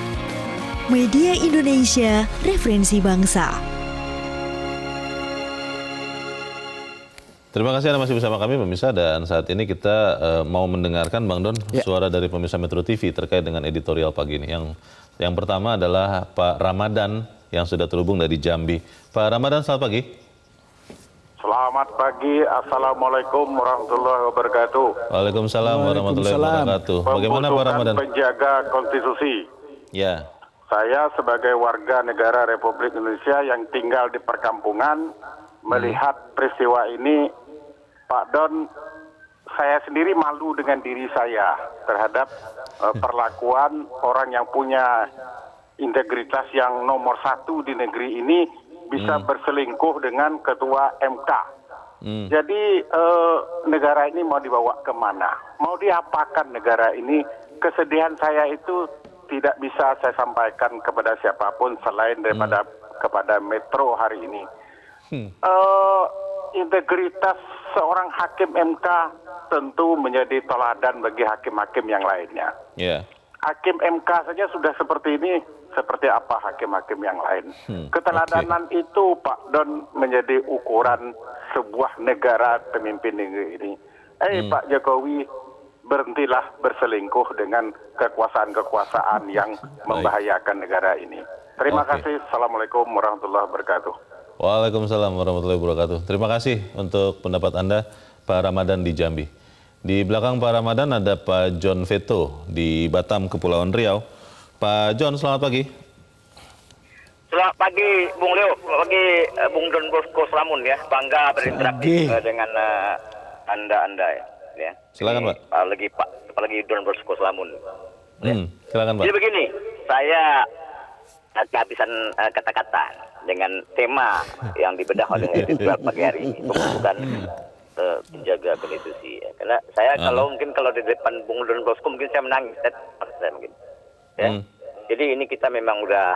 Media Indonesia, referensi bangsa. Terima kasih Anda masih bersama kami pemirsa, dan saat ini kita mau mendengarkan Bang Don suara dari pemirsa Metro TV terkait dengan editorial pagi ini. Yang pertama adalah Pak Ramadan yang sudah terhubung dari Jambi. Pak Ramadan, selamat pagi. Selamat pagi, Assalamualaikum warahmatullahi wabarakatuh. Waalaikumsalam warahmatullahi wabarakatuh. Bagaimana Pak Ramadan? Penjaga konstitusi. Ya. Saya sebagai warga negara Republik Indonesia yang tinggal di perkampungan, melihat peristiwa ini, Pak Don, saya sendiri malu dengan diri saya terhadap perlakuan orang yang punya integritas yang nomor 1 di negeri ini bisa berselingkuh dengan ketua MK. Jadi negara ini mau dibawa kemana? Mau diapakan negara ini? Kesedihan saya itu tidak bisa saya sampaikan kepada siapapun selain daripada kepada Metro hari ini. Integritas seorang hakim MK tentu menjadi teladan bagi hakim-hakim yang lainnya. Hakim MK saja sudah seperti ini, seperti apa hakim-hakim yang lain. Keteladanan itu Pak Don menjadi ukuran sebuah negara, pemimpin negeri ini. Pak Jokowi, berhentilah berselingkuh dengan kekuasaan-kekuasaan yang membahayakan negara ini. Terima kasih. Assalamualaikum warahmatullahi wabarakatuh. Waalaikumsalam warahmatullahi wabarakatuh. Terima kasih untuk pendapat Anda, Pak Ramadan di Jambi. Di belakang Pak Ramadan ada Pak John Veto di Batam, Kepulauan Riau. Pak John, selamat pagi. Selamat pagi, Bung Leo. Selamat pagi, Bung Don Bosco Slamun ya. Bangga berinteraksi dengan Anda ya. Silakan Pak. Apalagi Don Bosco Slamun. Silakan Pak. Jadi begini, saya kehabisan kata-kata dengan tema yang dibedah oleh editorial pagi hari ini, bukan penjaga konstitusi. Ya. Karena saya kalau di depan Bung Don Bosco mungkin saya menangis, saya mungkin. Ya. Jadi ini kita memang udah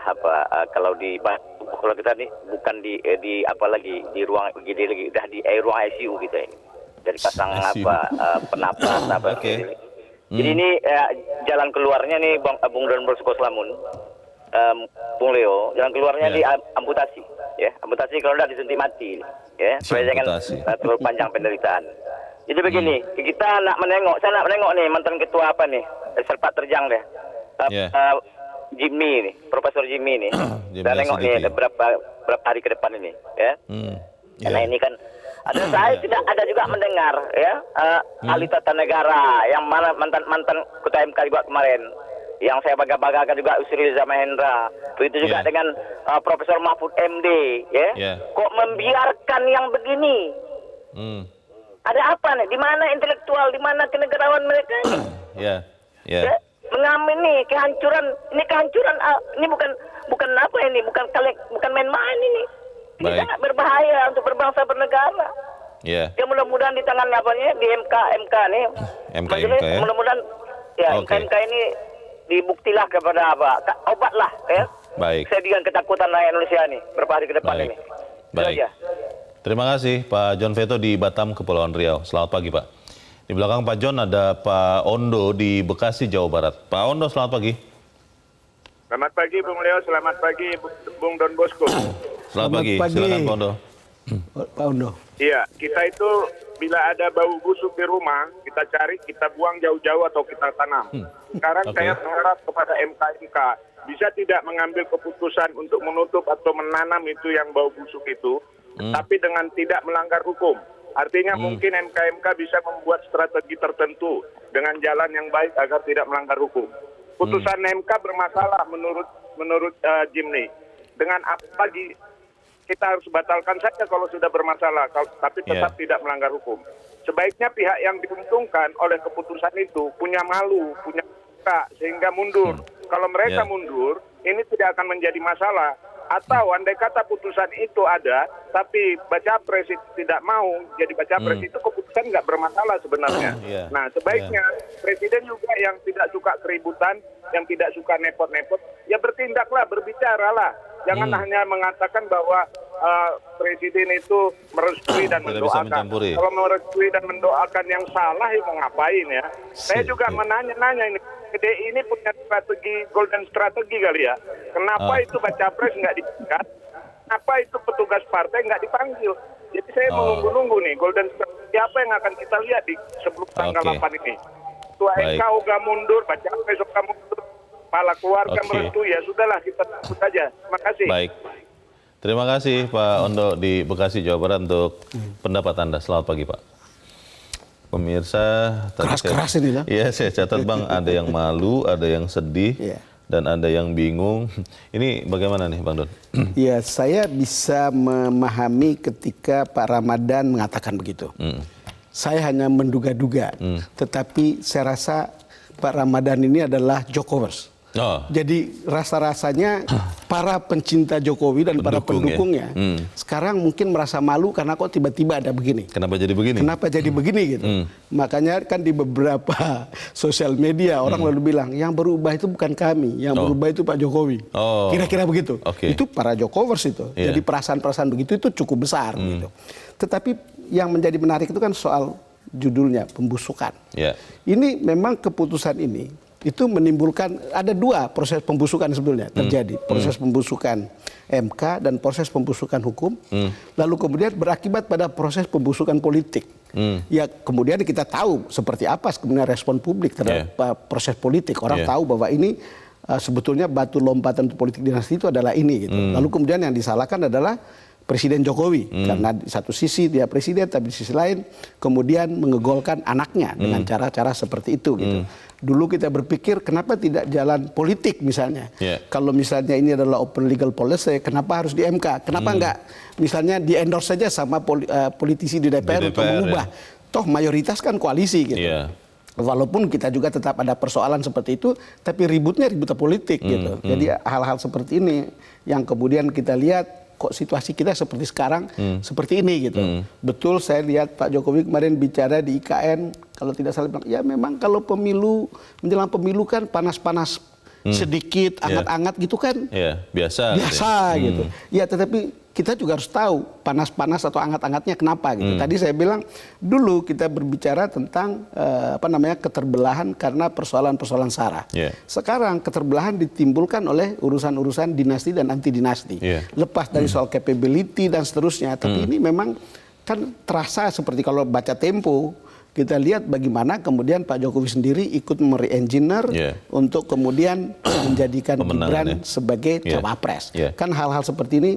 kalau kita nih bukan di apa lagi di ruang IGD lagi, udah di ruang ICU kita ini. Dari pasang penapas Jadi ini jalan keluarnya nih Bung Don Bosco Slamun, Bung Leo, jalan keluarnya di amputasi, ya. Amputasi kalau udah disuntik mati, ya. Supaya jangan terlalu panjang penderitaan. Jadi begini, saya nak menengok nih mantan ketua Serpat Terjang deh. Jimmy nih, Profesor Jimmy nih. Saya nengok nih berapa hari ke depan ini, ya. Karena ini kan saya tidak ada juga mendengar ya ahli tata negara yang mana mantan ketua MK juga kemarin, yang saya banggakan juga Usri Reza Mahendra, begitu juga dengan Profesor Mahfud MD, ya. Kok membiarkan yang begini? Ada apa nih? Di mana intelektual, di mana kenegarawan mereka ini? Ya, mengamen nih kehancuran, ini bukan apa ini, bukan main-main ini. Ini sangat berbahaya untuk berbangsa bernegara. Ya mudah-mudahan di tangan di MK nih. MK ya. Mudah-mudahan MK ini dibuktilah kepada obatlah ya. Baik. Saya dengan ketakutan rakyat Indonesia nih beberapa hari ke depan ini. Baik. Terima kasih Pak John Veto di Batam, Kepulauan Riau. Selamat pagi Pak. Di belakang Pak John ada Pak Ondo di Bekasi, Jawa Barat. Pak Ondo, selamat pagi. Selamat pagi Bung Leo, selamat pagi Bung Don Bosco. Selamat pagi. Silakan Pak Ondo. Pak Ondo. Iya, kita itu bila ada bau busuk di rumah, kita cari, kita buang jauh-jauh atau kita tanam. Sekarang saya berharap kepada MK bisa tidak mengambil keputusan untuk menutup atau menanam itu yang bau busuk itu, tapi dengan tidak melanggar hukum. Artinya mungkin MK-MK bisa membuat strategi tertentu dengan jalan yang baik agar tidak melanggar hukum. Putusan MK bermasalah menurut Jimny. Dengan apa lagi kita harus batalkan saja kalau sudah bermasalah, tapi tetap tidak melanggar hukum. Sebaiknya pihak yang diuntungkan oleh keputusan itu punya malu, punya muka, sehingga mundur. Kalau mereka mundur, ini tidak akan menjadi masalah. Atau andai kata putusan itu ada, tapi baca pres tidak mau jadi baca pres, itu keputusan nggak bermasalah sebenarnya. Nah, sebaiknya presiden juga yang tidak suka keributan, yang tidak suka nepot-nepot, ya bertindaklah, berbicaralah. Jangan hanya mengatakan bahwa presiden itu merestui dan mendoakan. Kalau merestui dan mendoakan yang salah, ya mau ngapain ya? Saya juga menanya-nanya ini. PDI ini punya strategi, golden strategi kali ya. Kenapa itu baca pres nggak dipecat? Kenapa itu petugas partai nggak dipanggil? Jadi saya menunggu-nunggu nih, golden strategi apa yang akan kita lihat di sebelum tanggal 8 ini. Ketua MK Oga mundur, baca pres Oga mundur, kepala keluarga merestui, ya sudahlah kita tunggu saja. Terima kasih. Baik. Terima kasih Pak Ondo di Bekasi, Jawa Barat untuk pendapat Anda. Selamat pagi Pak. Pemirsa, keras-keras ini lah. Iya, saya catat Bang, ada yang malu, ada yang sedih, dan ada yang bingung. Ini bagaimana nih Bang Don? Ya, saya bisa memahami ketika Pak Ramadan mengatakan begitu. Saya hanya menduga-duga, tetapi saya rasa Pak Ramadan ini adalah Jokowers. Jadi rasa-rasanya para pencinta Jokowi dan para pendukungnya sekarang mungkin merasa malu karena kok tiba-tiba ada begini. Kenapa jadi begini? Kenapa jadi begini gitu. Makanya kan di beberapa sosial media orang lalu bilang yang berubah itu bukan kami, yang berubah itu Pak Jokowi. Kira-kira begitu. Itu para Jokowers itu. Jadi perasaan-perasaan begitu itu cukup besar gitu. Tetapi yang menjadi menarik itu kan soal judulnya, pembusukan. Ini memang keputusan ini itu menimbulkan, ada dua proses pembusukan sebetulnya terjadi. Proses pembusukan MK dan proses pembusukan hukum. Lalu kemudian berakibat pada proses pembusukan politik. Ya kemudian kita tahu seperti apa kemudian respon publik terhadap proses politik. Orang tahu bahwa ini sebetulnya batu lompatan politik dinasti itu adalah ini gitu. Lalu kemudian yang disalahkan adalah Presiden Jokowi, karena di satu sisi dia presiden, tapi di sisi lain kemudian mengegolkan anaknya dengan cara-cara seperti itu gitu. Dulu kita berpikir kenapa tidak jalan politik misalnya. Kalau misalnya ini adalah open legal policy, kenapa harus di MK? Kenapa enggak misalnya di endorse saja sama politisi di DPR untuk mengubah? Toh mayoritas kan koalisi gitu. Walaupun kita juga tetap ada persoalan seperti itu, tapi ributnya ribut politik gitu. Jadi hal-hal seperti ini yang kemudian kita lihat kok situasi kita seperti sekarang, seperti ini gitu. Betul saya lihat Pak Jokowi kemarin bicara di IKN, kalau tidak salah bilang, ya memang kalau pemilu, menjelang pemilu kan panas-panas sedikit, anget-anget gitu kan. Biasa gitu. Ya tetapi kita juga harus tahu panas-panas atau anget-angetnya kenapa gitu. Tadi saya bilang dulu kita berbicara tentang keterbelahan karena persoalan-persoalan SARA. Sekarang keterbelahan ditimbulkan oleh urusan-urusan dinasti dan anti dinasti. Lepas dari soal capability dan seterusnya, tapi ini memang kan terasa seperti kalau baca Tempo, kita lihat bagaimana kemudian Pak Jokowi sendiri ikut mere-engineer untuk kemudian menjadikan Gibran sebagai cawapres. Kan hal-hal seperti ini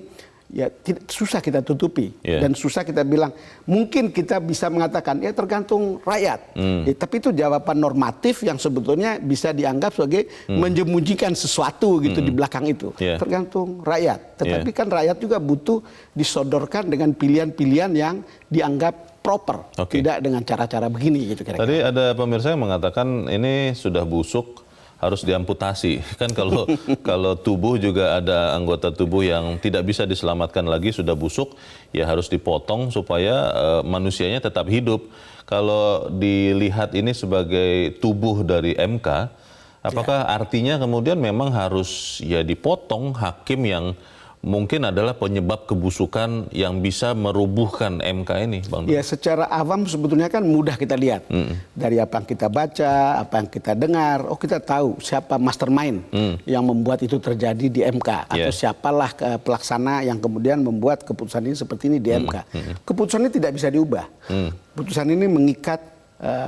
ya susah kita tutupi dan susah kita bilang. Mungkin kita bisa mengatakan ya tergantung rakyat. Tapi itu jawaban normatif yang sebetulnya bisa dianggap sebagai menjemujikan sesuatu gitu di belakang itu. Tergantung rakyat. Tetapi kan rakyat juga butuh disodorkan dengan pilihan-pilihan yang dianggap proper, tidak dengan cara-cara begini gitu kira-kira. Tadi ada pemirsa yang mengatakan ini sudah busuk, harus diamputasi. Kan kalau tubuh juga ada anggota tubuh yang tidak bisa diselamatkan lagi, sudah busuk, ya harus dipotong supaya manusianya tetap hidup. Kalau dilihat ini sebagai tubuh dari MK, apakah artinya kemudian memang harus ya dipotong hakim yang mungkin adalah penyebab kebusukan yang bisa merubuhkan MK ini, Bang? Ya, secara awam sebetulnya kan mudah kita lihat. Dari apa yang kita baca, apa yang kita dengar, kita tahu siapa mastermind yang membuat itu terjadi di MK. Atau siapalah pelaksana yang kemudian membuat keputusan ini seperti ini di MK. Keputusan ini tidak bisa diubah. Keputusan ini mengikat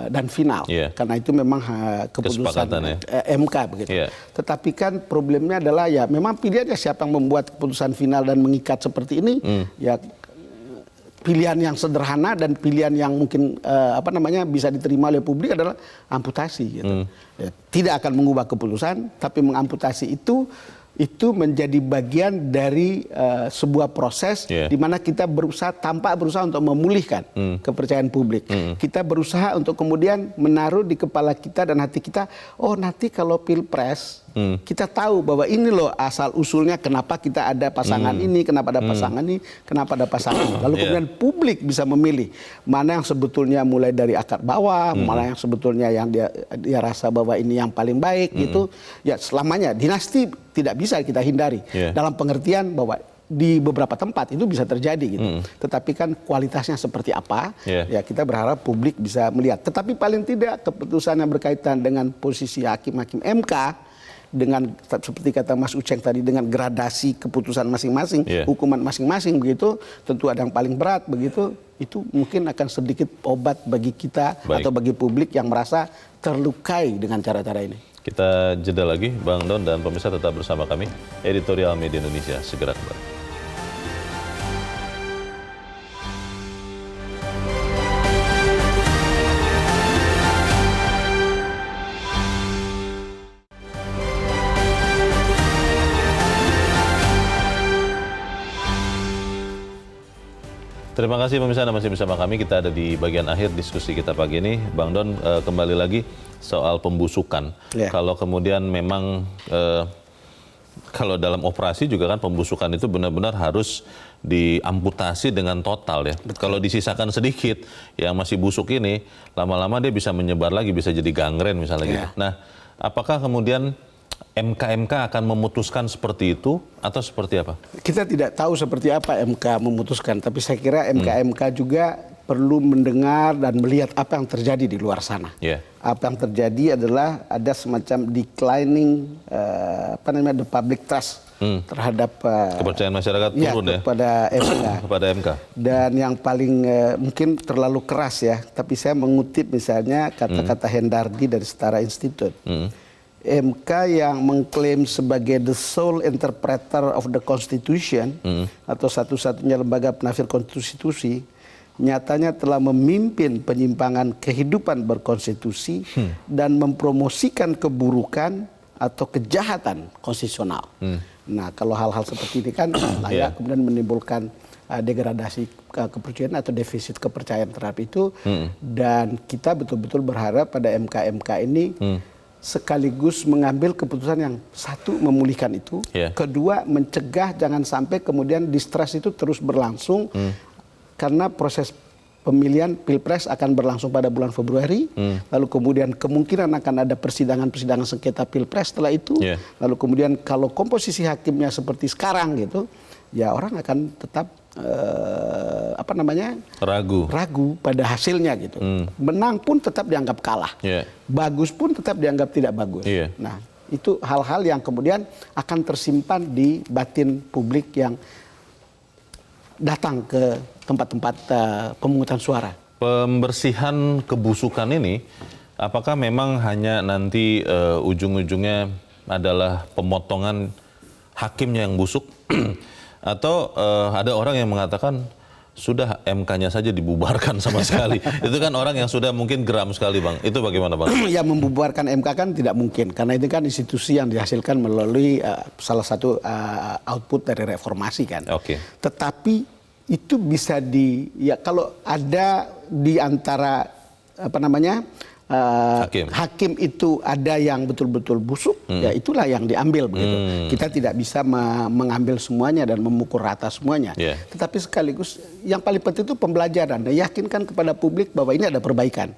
dan final, karena itu memang keputusan MK begitu. Tetapi kan problemnya adalah ya memang pilihannya siapa yang membuat keputusan final dan mengikat seperti ini, ya pilihan yang sederhana dan pilihan yang mungkin bisa diterima oleh publik adalah amputasi gitu. Ya, tidak akan mengubah keputusan, tapi mengamputasi itu menjadi bagian dari sebuah proses di mana kita berusaha untuk memulihkan kepercayaan publik. Kita berusaha untuk kemudian menaruh di kepala kita dan hati kita, oh nanti kalau Pilpres kita tahu bahwa ini loh asal usulnya kenapa kita ada pasangan ini, kenapa ada pasangan ini, kenapa ada pasangan ini. Lalu kemudian publik bisa memilih mana yang sebetulnya mulai dari akar bawah, mana yang sebetulnya yang dia rasa bahwa ini yang paling baik gitu. Ya selamanya dinasti tidak bisa kita hindari dalam pengertian bahwa di beberapa tempat itu bisa terjadi gitu. Tetapi kan kualitasnya seperti apa, ya kita berharap publik bisa melihat. Tetapi paling tidak keputusan yang berkaitan dengan posisi hakim-hakim MK dengan seperti kata Mas Uceng tadi dengan gradasi keputusan masing-masing, hukuman masing-masing begitu, tentu ada yang paling berat begitu, itu mungkin akan sedikit obat bagi kita atau bagi publik yang merasa terlukai dengan cara-cara ini. Kita jeda lagi, Bang Don dan pemirsa tetap bersama kami, Editorial Media Indonesia segera kembali. Terima kasih pemirsa, Anda masih bersama kami. Kita ada di bagian akhir diskusi kita pagi ini. Bang Don, kembali lagi soal pembusukan. Kalau kemudian memang kalau dalam operasi juga kan pembusukan itu benar-benar harus diamputasi dengan total ya. Kalau disisakan sedikit yang masih busuk ini, lama-lama dia bisa menyebar lagi, bisa jadi gangren misalnya gitu. Nah, apakah kemudian MK akan memutuskan seperti itu atau seperti apa? Kita tidak tahu seperti apa MK memutuskan, tapi saya kira MK juga perlu mendengar dan melihat apa yang terjadi di luar sana. Apa yang terjadi adalah ada semacam declining the public trust terhadap kepercayaan masyarakat turun kepada MK. kepada MK. Dan yang paling mungkin terlalu keras ya, tapi saya mengutip misalnya kata-kata Hendardi dari Setara Institute. MK yang mengklaim sebagai the sole interpreter of the Constitution atau satu-satunya lembaga penafsir konstitusi, nyatanya telah memimpin penyimpangan kehidupan berkonstitusi dan mempromosikan keburukan atau kejahatan konstitusional. Nah, kalau hal-hal seperti ini kan layak kemudian menimbulkan degradasi kepercayaan atau defisit kepercayaan terhadap itu, dan kita betul-betul berharap pada MK ini sekaligus mengambil keputusan yang satu memulihkan itu, kedua mencegah jangan sampai kemudian distrust itu terus berlangsung, karena proses pemilihan Pilpres akan berlangsung pada bulan Februari, lalu kemudian kemungkinan akan ada persidangan sengketa Pilpres setelah itu, lalu kemudian kalau komposisi hakimnya seperti sekarang gitu, ya orang akan tetap ragu pada hasilnya gitu. Menang pun tetap dianggap kalah, bagus pun tetap dianggap tidak bagus. Nah, itu hal-hal yang kemudian akan tersimpan di batin publik yang datang ke tempat-tempat pemungutan suara. Pembersihan kebusukan ini, apakah memang hanya nanti ujung-ujungnya adalah pemotongan hakimnya yang busuk? Atau ada orang yang mengatakan sudah MK-nya saja dibubarkan sama sekali. Itu kan orang yang sudah mungkin geram sekali, Bang. Itu bagaimana, Bang? Ya, membubarkan MK kan tidak mungkin, karena itu kan institusi yang dihasilkan melalui salah satu output dari reformasi kan. Tetapi itu bisa kalau ada di antara hakim itu ada yang betul-betul busuk, ya itulah yang diambil begitu. Kita tidak bisa mengambil semuanya dan memukul rata semuanya. Tetapi sekaligus yang paling penting itu pembelajaran. Yakinkan kepada publik bahwa ini ada perbaikan.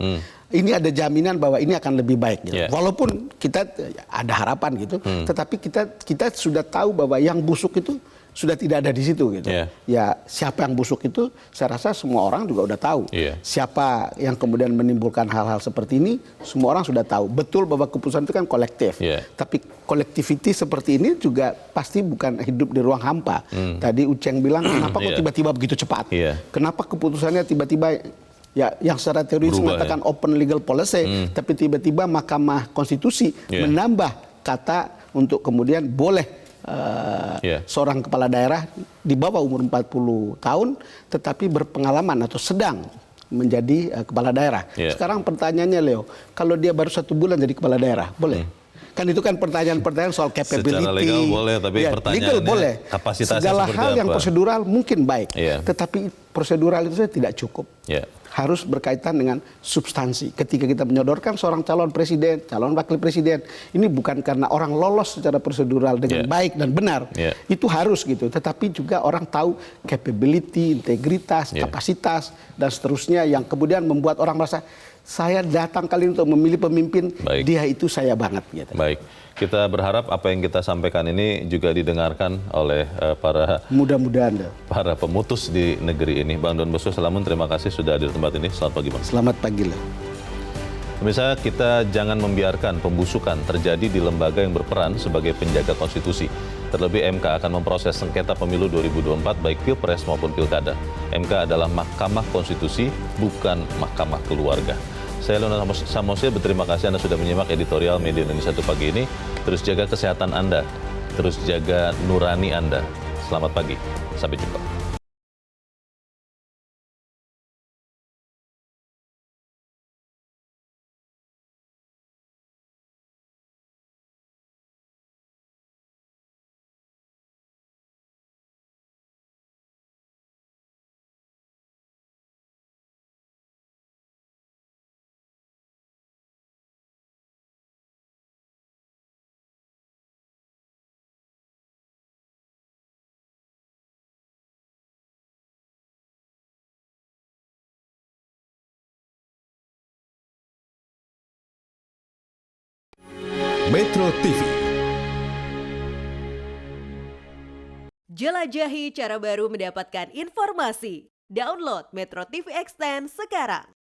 Ini ada jaminan bahwa ini akan lebih baik. Gitu. Walaupun kita ada harapan gitu, tetapi kita sudah tahu bahwa yang busuk itu sudah tidak ada di situ gitu. Ya, siapa yang busuk itu saya rasa semua orang juga udah tahu. Siapa yang kemudian menimbulkan hal-hal seperti ini, semua orang sudah tahu. Betul bahwa keputusan itu kan kolektif. Tapi kolektiviti seperti ini juga pasti bukan hidup di ruang hampa. Tadi Uceng bilang, kenapa kok tiba-tiba begitu cepat? Kenapa keputusannya tiba-tiba yang secara teoris mengatakan open legal policy, tapi tiba-tiba Mahkamah Konstitusi menambah kata untuk kemudian boleh seorang kepala daerah di bawah umur 40 tahun tetapi berpengalaman atau sedang menjadi kepala daerah. Sekarang pertanyaannya Leo, kalau dia baru 1 bulan jadi kepala daerah, boleh? Kan itu kan pertanyaan-pertanyaan soal capability. Secara legal boleh, tapi pertanyaannya legal boleh. kapasitasnya segala seperti hal apa? yang prosedural mungkin baik, tetapi prosedural itu tidak cukup. Harus berkaitan dengan substansi. Ketika kita menyodorkan seorang calon presiden, calon wakil presiden, ini bukan karena orang lolos secara prosedural dengan baik dan benar. Itu harus gitu. Tetapi juga orang tahu capability, integritas, kapasitas, dan seterusnya yang kemudian membuat orang merasa saya datang kali ini untuk memilih pemimpin, dia itu saya banget. Gitu. Baik, kita berharap apa yang kita sampaikan ini juga didengarkan oleh para mudah-mudahan para pemutus di negeri ini. Bang Don Bosco Salamun, terima kasih sudah hadir di tempat ini. Selamat pagi, Bang. Selamat pagi, Leo. Pemirsa, kita jangan membiarkan pembusukan terjadi di lembaga yang berperan sebagai penjaga konstitusi. Terlebih MK akan memproses sengketa pemilu 2024 baik Pilpres maupun Pilkada. MK adalah Mahkamah Konstitusi, bukan Mahkamah Keluarga. Saya Leonard Samosir, berterima kasih Anda sudah menyimak editorial Media Indonesia 1 pagi ini. Terus jaga kesehatan Anda, terus jaga nurani Anda. Selamat pagi, sampai jumpa. Metro TV. Jelajahi cara baru mendapatkan informasi. Download Metro TV Extend sekarang.